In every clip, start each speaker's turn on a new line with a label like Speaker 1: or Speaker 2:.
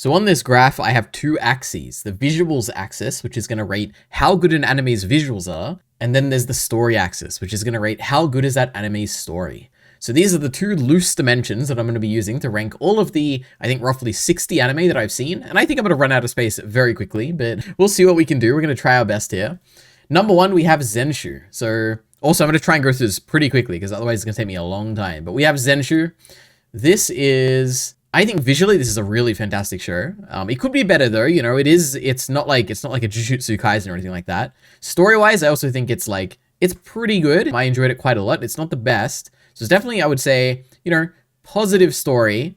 Speaker 1: So on this graph, I have two axes. The visuals axis, which is going to rate how good an anime's visuals are. And then there's the story axis, which is going to rate how good is that anime's story. So these are the two loose dimensions that I'm going to be using to rank all of the, I think, roughly 60 anime that I've seen. And I think I'm going to run out of space very quickly, but we'll see what we can do. We're going to try our best here. Number one, we have Zenshu. So also, I'm going to try and go through this pretty quickly because otherwise it's going to take me a long time. But we have Zenshu. This is, I think visually this is a really fantastic show. It could be better though, you know. It's not like a Jujutsu Kaisen or anything like that. Story-wise, I also think it's pretty good. I enjoyed it quite a lot. It's not the best. So it's definitely, I would say, you know, positive story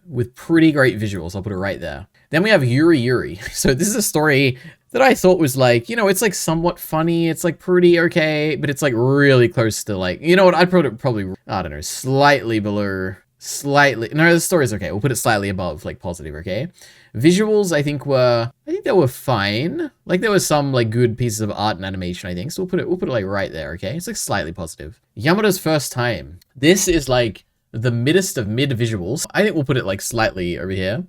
Speaker 1: with pretty great visuals. I'll put it right there. Then we have Yuri Yuri. So this is a story that I thought was like, you know, it's like somewhat funny. It's like pretty okay, but it's like really close to like, you know what, I'd put it probably, I don't know, slightly below, no, the story's okay. We'll put it slightly above like positive, okay? Visuals, I think they were fine. Like there was some like good pieces of art and animation, I think. So we'll put it like right there, okay? It's like slightly positive. Yamada's first time. This is like the middest of mid visuals. I think we'll put it like slightly over here.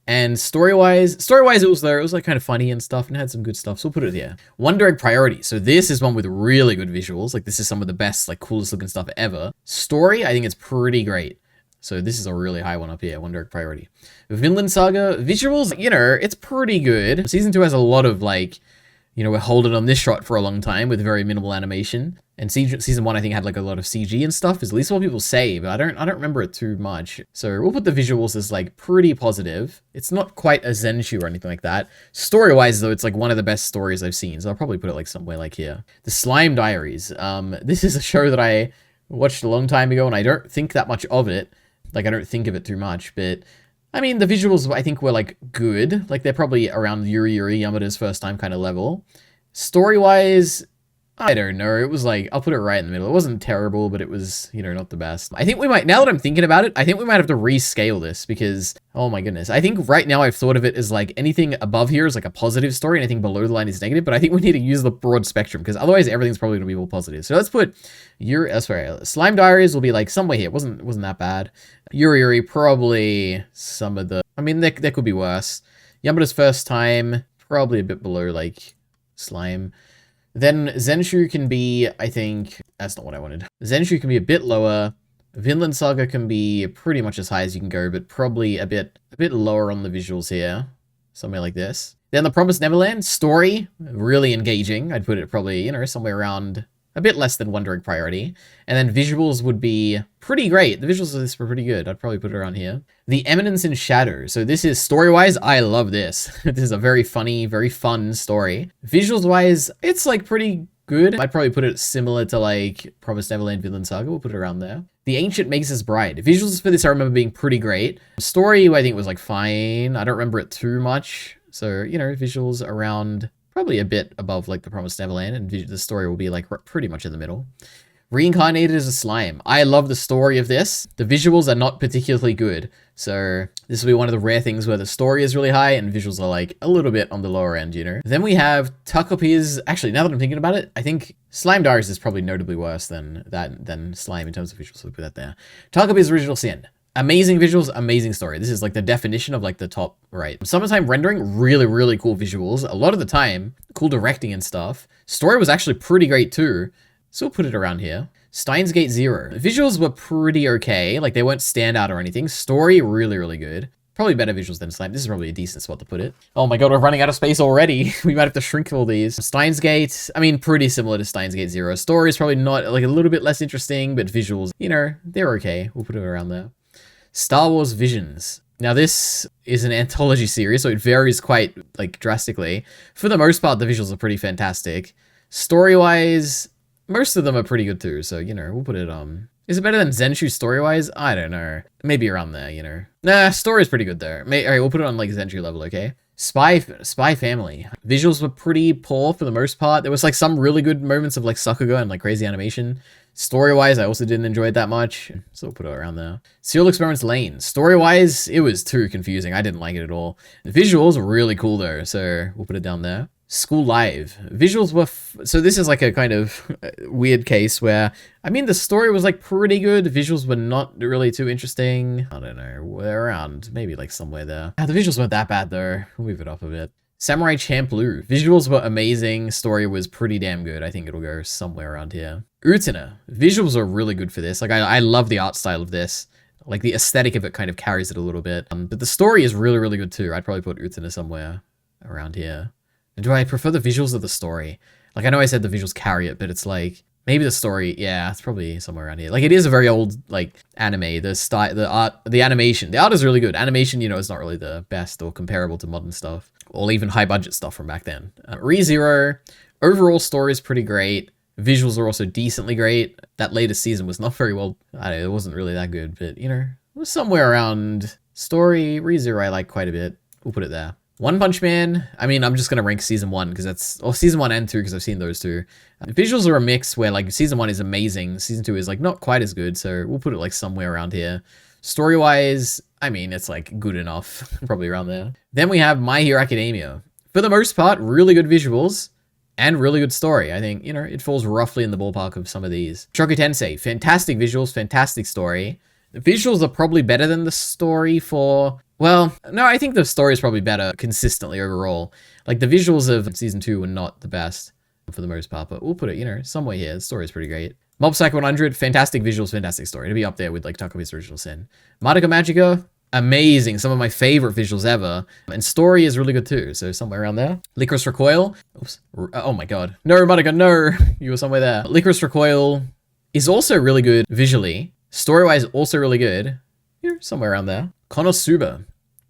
Speaker 1: And story-wise, it was there. It was like kind of funny and stuff and had some good stuff. So we'll put it here. One Direct Priority. So this is one with really good visuals. Like this is some of the best, like coolest looking stuff ever. Story, I think it's pretty great. So this is a really high one up here, One Direct Priority. Vinland Saga, visuals, you know, it's pretty good. Season 2 has a lot of like, you know, we're holding on this shot for a long time with very minimal animation. And season 1, I think, had like a lot of CG and stuff, is at least what people say, but I don't remember it too much. So we'll put the visuals as like pretty positive. It's not quite a Zenshu or anything like that. Story-wise though, it's like one of the best stories I've seen, so I'll probably put it like somewhere like here. The Slime Diaries. This is a show that I watched a long time ago and I don't think that much of it. Like, I don't think of it too much, but I mean, the visuals, I think, were like good. Like, they're probably around Yuri Yuri, Yamada's first time kind of level. Story-wise, I don't know. It was like, I'll put it right in the middle. It wasn't terrible, but it was, you know, not the best. I think we might, now that I'm thinking about it, I think we might have to rescale this because, oh my goodness. I think right now I've thought of it as like anything above here is like a positive story and anything below the line is negative, but I think we need to use the broad spectrum because otherwise everything's probably going to be all positive. So let's put Slime Diaries will be like somewhere here. It wasn't that bad. Yuri Yuri, probably some of the, I mean, there could be worse. Yamada's first time, probably a bit below like Slime. Then Zenshu can be, I think, that's not what I wanted. Zenshu can be a bit lower. Vinland Saga can be pretty much as high as you can go, but probably a bit lower on the visuals here. Somewhere like this. Then The Promised Neverland, story, really engaging. I'd put it probably, you know, somewhere around a bit less than One Direct Priority. And then visuals would be pretty great. The visuals of this were pretty good. I'd probably put it around here. The Eminence in Shadow. So this is story-wise, I love this. This is a very funny, very fun story. Visuals-wise, it's like pretty good. I'd probably put it similar to like Promised Neverland, Vinland Saga. We'll put it around there. The Ancient Magus' Bride. Visuals for this I remember being pretty great. Story, I think, was like fine. I don't remember it too much. So, you know, visuals around probably a bit above like The Promised Neverland, and the story will be like pretty much in the middle. Reincarnated as a Slime. I love the story of this. The visuals are not particularly good. So this will be one of the rare things where the story is really high and visuals are like a little bit on the lower end, you know. Then we have Takopi's, actually now that I'm thinking about it, I think Slime Diaries is probably notably worse than Slime in terms of visuals, so we'll put that there. Takopi's Original Sin. Amazing visuals, amazing story. This is like the definition of like the top right. Summertime rendering, really, really cool visuals. A lot of the time, cool directing and stuff. Story was actually pretty great too. So we'll put it around here. Steins Gate Zero. Visuals were pretty okay. Like they weren't standout or anything. Story, really, really good. Probably better visuals than Slime. This is probably a decent spot to put it. Oh my god, we're running out of space already. We might have to shrink all these. Steins Gate, I mean, pretty similar to Steins Gate Zero. Story is probably not, like a little bit less interesting, but visuals, you know, they're okay. We'll put it around there. Star Wars Visions. Now this is an anthology series, so it varies quite like drastically. For the most part, the visuals are pretty fantastic. Story-wise, most of them are pretty good too, so, you know, we'll put it, is it better than Zenshu story-wise? I don't know. Maybe around there, you know. Nah, story's pretty good there. Alright, we'll put it on like Zenshu level, okay? Spy Family. Visuals were pretty poor for the most part. There was like some really good moments of like Sakuga and like crazy animation. Story-wise, I also didn't enjoy it that much, so we'll put it around there. Serial Experiments Lane. Story-wise, it was too confusing. I didn't like it at all. The visuals were really cool though, so we'll put it down there. School Live. Visuals were... so this is like a kind of weird case where, I mean, the story was like pretty good. Visuals were not really too interesting. I don't know. We're around maybe like somewhere there. The visuals weren't that bad though. We'll move it up a bit. Samurai Champloo. Visuals were amazing. Story was pretty damn good. I think it'll go somewhere around here. Utena. Visuals are really good for this. Like, I love the art style of this. Like, the aesthetic of it kind of carries it a little bit. But the story is really, really good too. I'd probably put Utena somewhere around here. Do I prefer the visuals or the story? Like, I know I said the visuals carry it, but it's like, maybe the story, yeah, it's probably somewhere around here. Like, it is a very old, like, anime. The style, the art, the animation. The art is really good. Animation, you know, is not really the best or comparable to modern stuff. Or even high-budget stuff from back then. ReZero, overall story is pretty great. Visuals are also decently great. That latest season was not very well, I don't know, it wasn't really that good, but, you know, it was somewhere around story. ReZero I like quite a bit. We'll put it there. One Punch Man, I mean, I'm just going to rank season 1 because that's, or season 1 and 2 because I've seen those two. Visuals are a mix where like season 1 is amazing, season 2 is like not quite as good, so we'll put it like somewhere around here. Story-wise, I mean, it's like good enough, probably around there. Then we have My Hero Academia. For the most part, really good visuals and really good story. I think, you know, it falls roughly in the ballpark of some of these. Choco Tensei, fantastic visuals, fantastic story. The visuals are probably better than the story for... well, no, I think the story is probably better consistently overall. Like, the visuals of season 2 were not the best for the most part, but we'll put it, you know, somewhere here. The story is pretty great. Mob Psycho 100, fantastic visuals, fantastic story. To be up there with, like, Takomi's Original Sin. Madoka Magica, amazing. Some of my favorite visuals ever. And story is really good, too. So, somewhere around there. Licorice Recoil. Oops. Oh, my God. No, Madoka, no. You were somewhere there. Licorice Recoil is also really good visually. Story-wise, also really good. You're somewhere around there. Konosuba.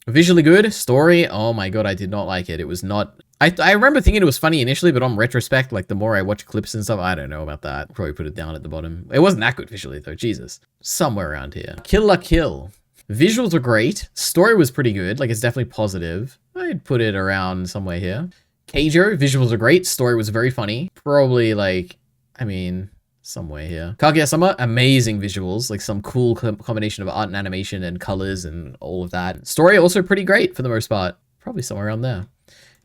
Speaker 1: Visually good. Story, oh my god, I did not like it. It was not... I remember thinking it was funny initially, but on retrospect, like the more I watch clips and stuff, I don't know about that. Probably put it down at the bottom. It wasn't that good visually though, Jesus. Somewhere around here. Kill la Kill. Visuals were great. Story was pretty good, like it's definitely positive. I'd put it around somewhere here. Keijo, visuals are great. Story was very funny. Probably like, I mean... somewhere here. Kaguya-sama, amazing visuals, like some cool combination of art and animation and colors and all of that. Story also pretty great for the most part. Probably somewhere around there.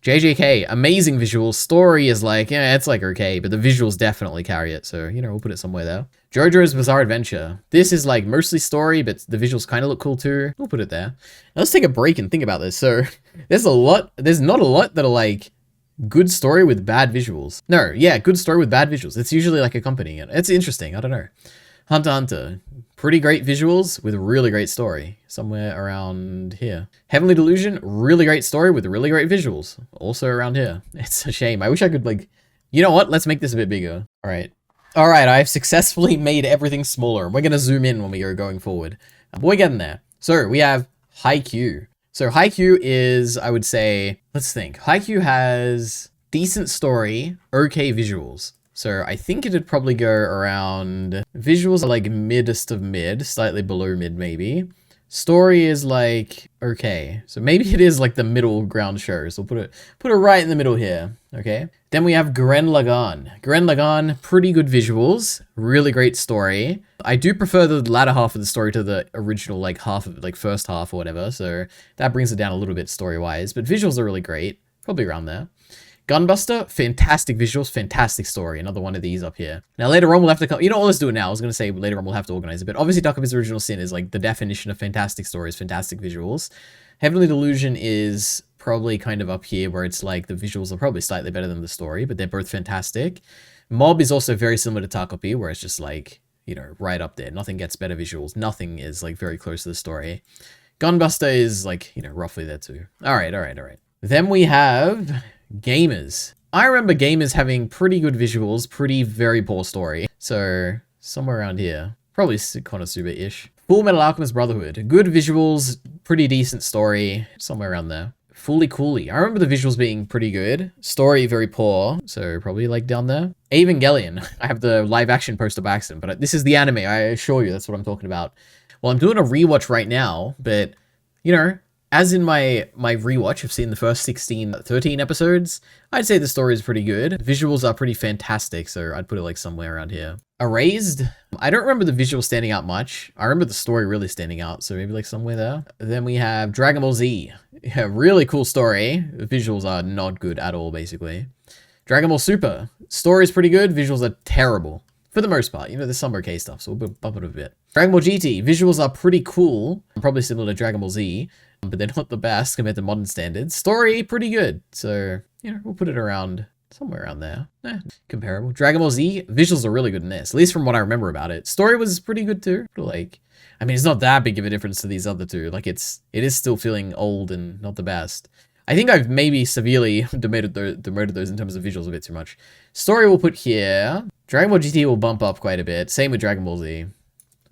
Speaker 1: JJK, amazing visuals. Story is like, yeah, it's like okay, but the visuals definitely carry it. So, you know, we'll put it somewhere there. JoJo's Bizarre Adventure. This is like mostly story, but the visuals kind of look cool too. We'll put it there. Now, let's take a break and think about this. So there's not a lot that are like, good story with bad visuals. No, yeah, good story with bad visuals. It's usually like accompanying it. It's interesting. I don't know. Hunter x Hunter. Pretty great visuals with really great story. Somewhere around here. Heavenly Delusion. Really great story with really great visuals. Also around here. It's a shame. I wish I could like... you know what? Let's make this a bit bigger. All right. All right, I've successfully made everything smaller. We're going to zoom in when we are going forward. But we're getting there. So we have Haikyuu. So Haikyuu is, I would say, let's think. Haikyuu has decent story, okay visuals. So I think it'd probably go around, visuals are like middest of mid, slightly below mid maybe. Story is like, okay. So maybe it is like the middle ground show. So we'll put it right in the middle here, okay? Then we have Gurren Lagann. Gurren Lagann, pretty good visuals, really great story. I do prefer the latter half of the story to the original, like half of like first half or whatever. So that brings it down a little bit story-wise, but visuals are really great, probably around there. Gunbuster, fantastic visuals, fantastic story. Another one of these up here. Now later on we'll have to come, you know what, let's do it now. I was going to say later on we'll have to organize it, but obviously Takomi's Original Sin is like the definition of fantastic stories, fantastic visuals. Heavenly Delusion is probably kind of up here where it's like the visuals are probably slightly better than the story, but they're both fantastic. Mob is also very similar to Takopi, where it's just like, you know, right up there. Nothing gets better visuals. Nothing is like very close to the story. Gunbuster is like, you know, roughly there too. All right. Then we have Gamers. I remember Gamers having pretty good visuals, very poor story. So somewhere around here, probably Konosuba-ish. Full Metal Alchemist Brotherhood. Good visuals, pretty decent story, somewhere around there. Fully Cooley. I remember the visuals being pretty good. Story very poor, so probably like down there. Evangelion. I have the live action poster by accident, but this is the anime, I assure you, that's what I'm talking about. Well, I'm doing a rewatch right now, but, you know, As in my rewatch, I've seen the first 16, 13 episodes. I'd say the story is pretty good. Visuals are pretty fantastic, so I'd put it like somewhere around here. Erased, I don't remember the visuals standing out much. I remember the story really standing out, so maybe like somewhere there. Then we have Dragon Ball Z. Yeah, really cool story. The visuals are not good at all, basically. Dragon Ball Super. Story is pretty good, visuals are terrible. For the most part, you know, there's some okay stuff, so we'll bump it a bit. Dragon Ball GT. Visuals are pretty cool. Probably similar to Dragon Ball Z, but they're not the best compared to modern standards. Story, pretty good. So, you know, we'll put it around somewhere around there. Comparable. Dragon Ball Z, visuals are really good in this, at least from what I remember about it. Story was pretty good too. Like, I mean, it's not that big of a difference to these other two. Like, it is still feeling old and not the best. I think I've maybe severely demoted those in terms of visuals a bit too much. Story we'll put here. Dragon Ball GT will bump up quite a bit. Same with Dragon Ball Z.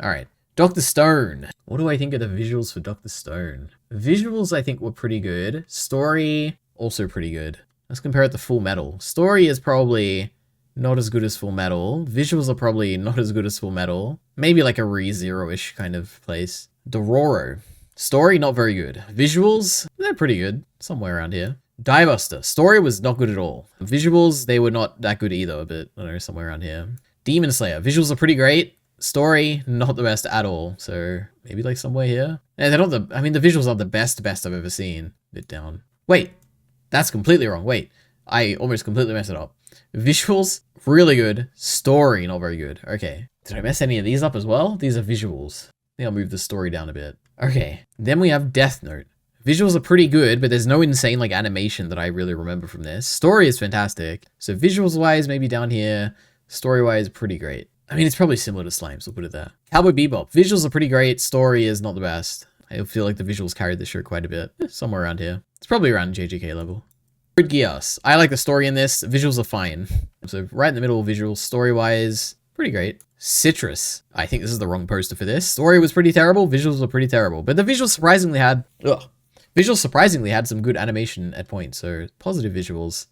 Speaker 1: All right. Dr. Stone. What do I think of the visuals for Dr. Stone? Visuals, I think, were pretty good. Story, also pretty good. Let's compare it to Full Metal. Story is probably not as good as Full Metal. Visuals are probably not as good as Full Metal. Maybe like a ReZero-ish kind of place. Dororo. Story, not very good. Visuals, they're pretty good. Somewhere around here. Diebuster. Story was not good at all. Visuals, they were not that good either, but I don't know, somewhere around here. Demon Slayer. Visuals are pretty great. Story, not the best at all. So maybe like somewhere here. Yeah, they're not the, I mean, the visuals are the best I've ever seen. Bit down. Wait, that's completely wrong. Wait, I almost completely messed it up. Visuals, really good. Story, not very good. Okay. Did I mess any of these up as well? These are visuals. I think I'll move the story down a bit. Okay. Then we have Death Note. Visuals are pretty good, but there's no insane like animation that I really remember from this. Story is fantastic. So visuals wise, maybe down here. Story wise, pretty great. I mean, it's probably similar to Slime, so we'll put it there. Cowboy Bebop. Visuals are pretty great. Story is not the best. I feel like the visuals carried the show quite a bit. Somewhere around here. It's probably around JJK level. Code Geass. I like the story in this. Visuals are fine. So right in the middle, visuals. Story-wise, pretty great. Citrus. I think this is the wrong poster for this. Story was pretty terrible. Visuals were pretty terrible. But the visuals surprisingly had... Visuals surprisingly had some good animation at points. So positive visuals.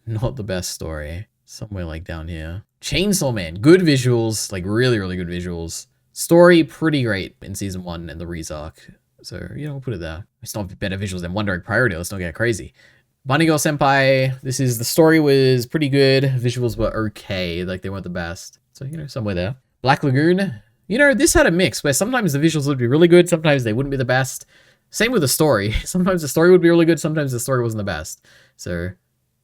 Speaker 1: Not the best story. Somewhere like down here. Chainsaw Man. Good visuals. Like really, really good visuals. Story, pretty great in Season 1 and the Rezark. So, you know, we'll put it there. It's not better visuals than One Direct Priority. Let's not get crazy. Bunny Girl Senpai. This is, the story was pretty good. Visuals were okay. Like, they weren't the best. So, you know, somewhere there. Black Lagoon. You know, this had a mix where sometimes the visuals would be really good. Sometimes they wouldn't be the best. Same with the story. Sometimes the story would be really good. Sometimes the story wasn't the best. So,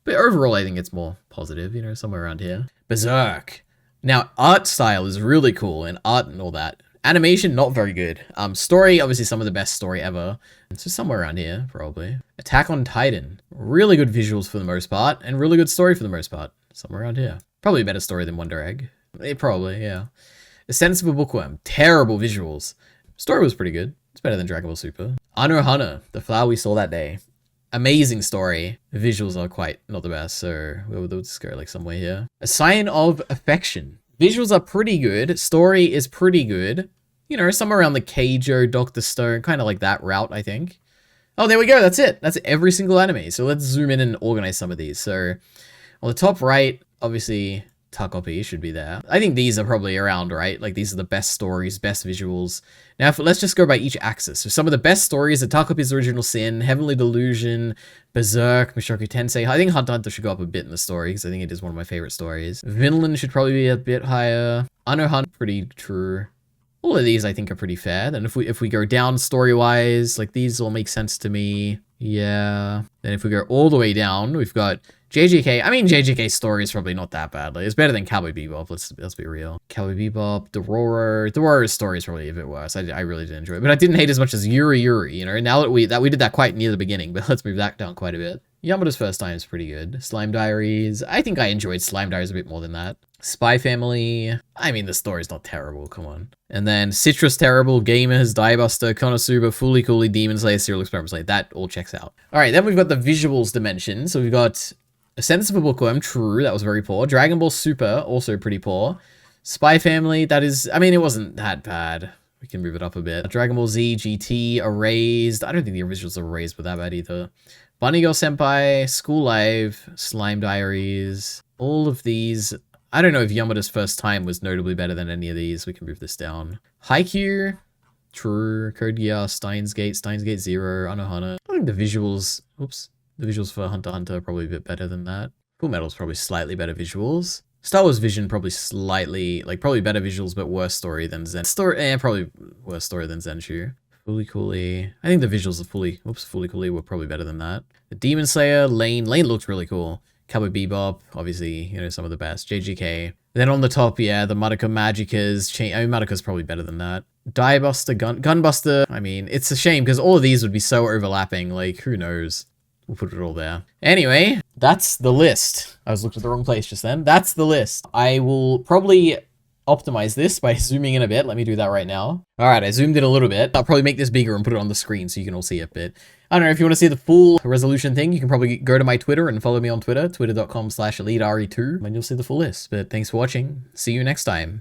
Speaker 1: but overall, I think it's more positive, you know, somewhere around here. Berserk. Now, art style is really cool, and art and all that. Animation, not very good. Story, obviously some of the best story ever. So somewhere around here, probably. Attack on Titan. Really good visuals for the most part, and really good story for the most part. Somewhere around here. Probably a better story than Wonder Egg. Probably, yeah. A Sense of a Bookworm. Terrible visuals. Story was pretty good. It's better than Dragon Ball Super. Anohana, the flower we saw that day. Amazing story. The visuals are quite not the best, so we'll just go like somewhere here. A Sign of Affection. Visuals are pretty good. Story is pretty good. You know, somewhere around the Keijo, Dr. Stone, kind of like that route, I think. Oh, there we go. That's it. That's every single anime. So let's zoom in and organize some of these. So on the top right, obviously, Takopi should be there. I think these are probably around, right? Like these are the best stories, best visuals. Now, let's just go by each axis. So some of the best stories are Takopi's Original Sin, Heavenly Delusion, Berserk, Mushoku Tensei. I think Hunter x Hunter should go up a bit in the story because I think it is one of my favorite stories. Vinland should probably be a bit higher. Anohana, pretty true. All of these I think are pretty fair. Then if we go down story-wise, like these all make sense to me. Yeah. Then if we go all the way down, we've got JJK. I mean, JJK's story is probably not that bad. Like, it's better than Cowboy Bebop. Let's be real. Cowboy Bebop, Dororo. Dororo's story is probably a bit worse. I really did enjoy it, but I didn't hate as much as Yuri. You know, now that we did that quite near the beginning, but let's move that down quite a bit. Yamada's First Time is pretty good. Slime Diaries. I think I enjoyed Slime Diaries a bit more than that. Spy Family. I mean, the story's not terrible. Come on. And then Citrus terrible. Gamers, Diebuster, Konosuba, Fully Coolly, Demon Slayer, Serial Experiment Slayer. That all checks out. All right, then we've got the visuals dimension. So we've got A Sense of a Bookworm. True, that was very poor. Dragon Ball Super, also pretty poor. Spy Family. That is, I mean, it wasn't that bad. We can move it up a bit. Dragon Ball Z, GT, Erased. I don't think the visuals of Erased were that bad either. Bunny Girl Senpai, School Live, Slime Diaries. All of these. I don't know if Yamada's First Time was notably better than any of these. We can move this down. Haikyuu. True. Code Geass, Steins Gate 0, Anohana. I think the visuals, the visuals for Hunter x Hunter are probably a bit better than that. Full Metal's probably slightly better visuals. Star Wars Vision probably slightly, probably better visuals, but worse story than Zen. Probably worse story than Zenshu. Fully Cooley. I think the visuals of Fully Cooley were probably better than that. The Demon Slayer, Lane looks really cool. Cowboy Bebop, obviously, some of the best. JGK. Then on the top, yeah, the Madoka Magicas. Madoka's probably better than that. Diebuster, Gunbuster. I mean, it's a shame because all of these would be so overlapping. Who knows? We'll put it all there. Anyway, that's the list. I was looking at the wrong place just then. That's the list. I will probably optimize this by zooming in a bit. Let me do that right now. All right, I zoomed in a little bit. I'll probably make this bigger and put it on the screen so you can all see it. But I don't know, if you want to see the full resolution thing, you can probably go to my Twitter and follow me on Twitter, twitter.com/EliteRE2, and you'll see the full list. But thanks for watching. See you next time.